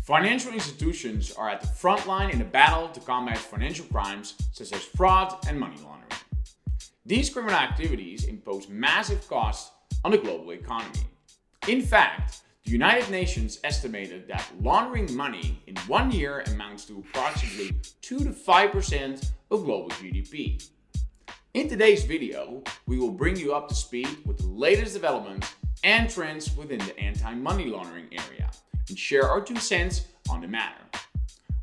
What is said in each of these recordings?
Financial institutions are at the front line in the battle to combat financial crimes such as fraud and money laundering. These criminal activities impose massive costs on the global economy. In fact, the United Nations estimated that laundering money in 1 year amounts to approximately 2 to 5% of global GDP. In today's video, we will bring you up to speed with the latest developments and trends within the anti-money laundering area and share our 2 cents on the matter.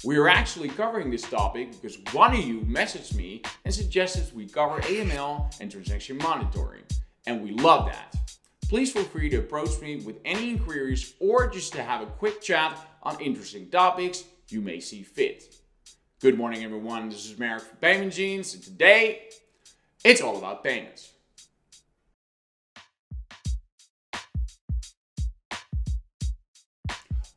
We are actually covering this topic because one of you messaged me and suggested we cover AML and transaction monitoring, and we love that. Please feel free to approach me with any inquiries or just to have a quick chat on interesting topics you may see fit. Good morning everyone, this is Mark from Payment Genes, and today it's all about payments.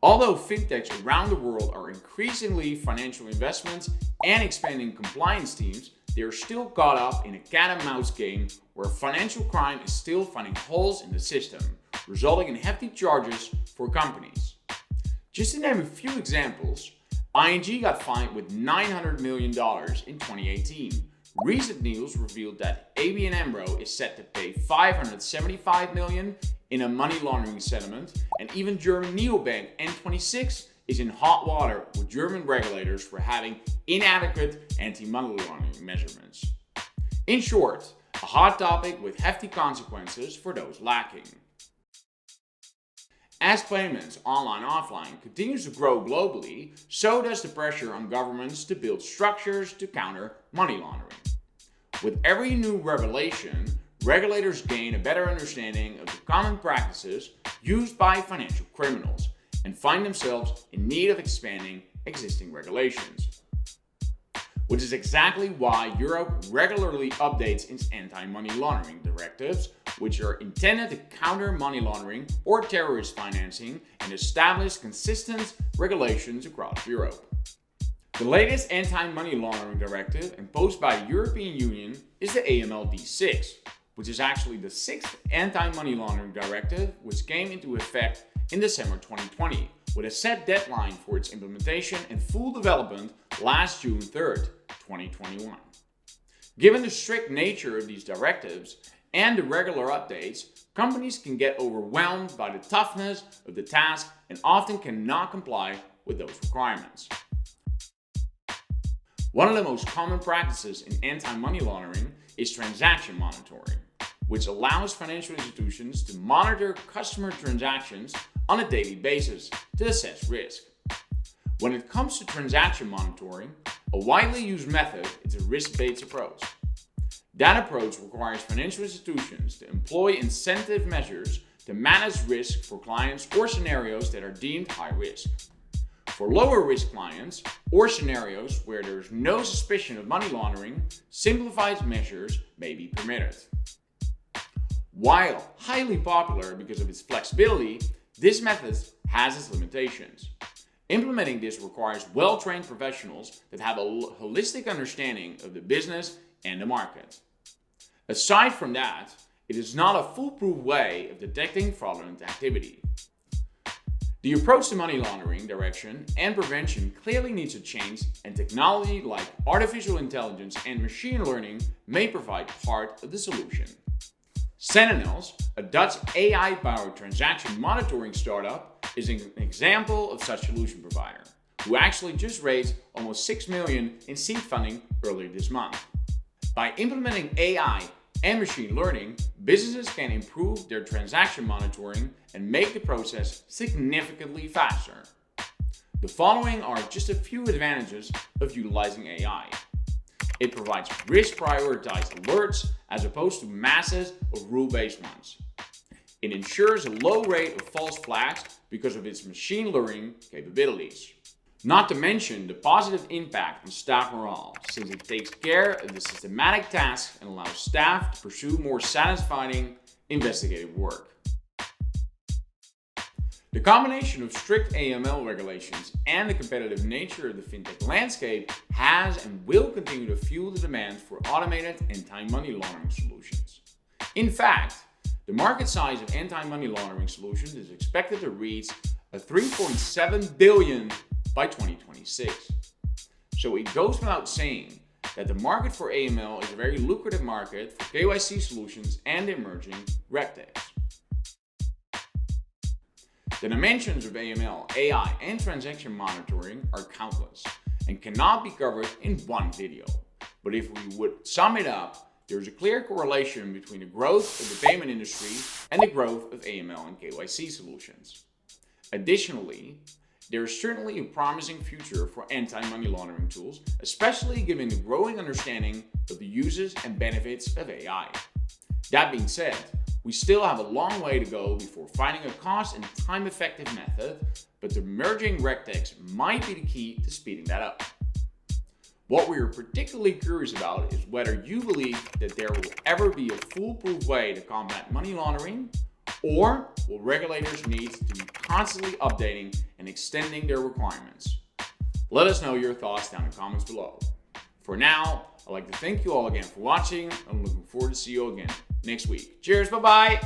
Although fintechs around the world are increasingly financial investments and expanding compliance teams, they are still caught up in a cat and mouse game where financial crime is still finding holes in the system, resulting in hefty charges for companies. Just to name a few examples, ING got fined with $900 million in 2018. Recent news revealed that ABN AMRO is set to pay $575 million in a money laundering settlement, and even German neobank N26 is in hot water with German regulators for having inadequate anti-money laundering measurements. In short, a hot topic with hefty consequences for those lacking. As payments, online offline, continues to grow globally, so does the pressure on governments to build structures to counter money laundering. With every new revelation, regulators gain a better understanding of the common practices used by financial criminals and find themselves in need of expanding existing regulations. Which is exactly why Europe regularly updates its anti-money laundering directives, which are intended to counter money laundering or terrorist financing and establish consistent regulations across Europe. The latest anti-money laundering directive imposed by the European Union is the AMLD6, which is actually the 6th anti-money laundering directive, which came into effect in December 2020, with a set deadline for its implementation and full development last June 3rd, 2021. Given the strict nature of these directives and the regular updates, companies can get overwhelmed by the toughness of the task and often cannot comply with those requirements. One of the most common practices in anti-money laundering is transaction monitoring, which allows financial institutions to monitor customer transactions on a daily basis to assess risk. When it comes to transaction monitoring, a widely used method is a risk-based approach. That approach requires financial institutions to employ incentive measures to manage risk for clients or scenarios that are deemed high risk. For lower risk clients or scenarios where there is no suspicion of money laundering, simplified measures may be permitted. While highly popular because of its flexibility, this method has its limitations. Implementing this requires well-trained professionals that have a holistic understanding of the business and the market. Aside from that, it is not a foolproof way of detecting fraudulent activity. The approach to money laundering direction and prevention clearly needs to change, and technology like artificial intelligence and machine learning may provide part of the solution. Sentinels, a Dutch AI-powered transaction monitoring startup, is an example of such solution provider, who actually just raised almost $6 million in seed funding earlier this month. By implementing AI and machine learning, businesses can improve their transaction monitoring and make the process significantly faster. The following are just a few advantages of utilizing AI. It provides risk-prioritized alerts as opposed to masses of rule-based ones. It ensures a low rate of false flags because of its machine learning capabilities. Not to mention the positive impact on staff morale, since it takes care of the systematic tasks and allows staff to pursue more satisfying investigative work. The combination of strict AML regulations and the competitive nature of the fintech landscape has and will continue to fuel the demand for automated anti-money laundering solutions. In fact, the market size of anti-money laundering solutions is expected to reach a $3.7 billion by 2026. So it goes without saying that the market for AML is a very lucrative market for KYC solutions and emerging regtex. The dimensions of AML, AI, and transaction monitoring are countless and cannot be covered in one video. But if we would sum it up, there is a clear correlation between the growth of the payment industry and the growth of AML and KYC solutions. Additionally, there is certainly a promising future for anti-money laundering tools, especially given the growing understanding of the uses and benefits of AI. That being said, we still have a long way to go before finding a cost and time-effective method, but the emerging regtex might be the key to speeding that up. What we are particularly curious about is whether you believe that there will ever be a foolproof way to combat money laundering, or will regulators need to be constantly updating and extending their requirements? Let us know your thoughts down in the comments below. For now, I'd like to thank you all again for watching. I'm looking forward to see you again next week. Cheers, bye-bye!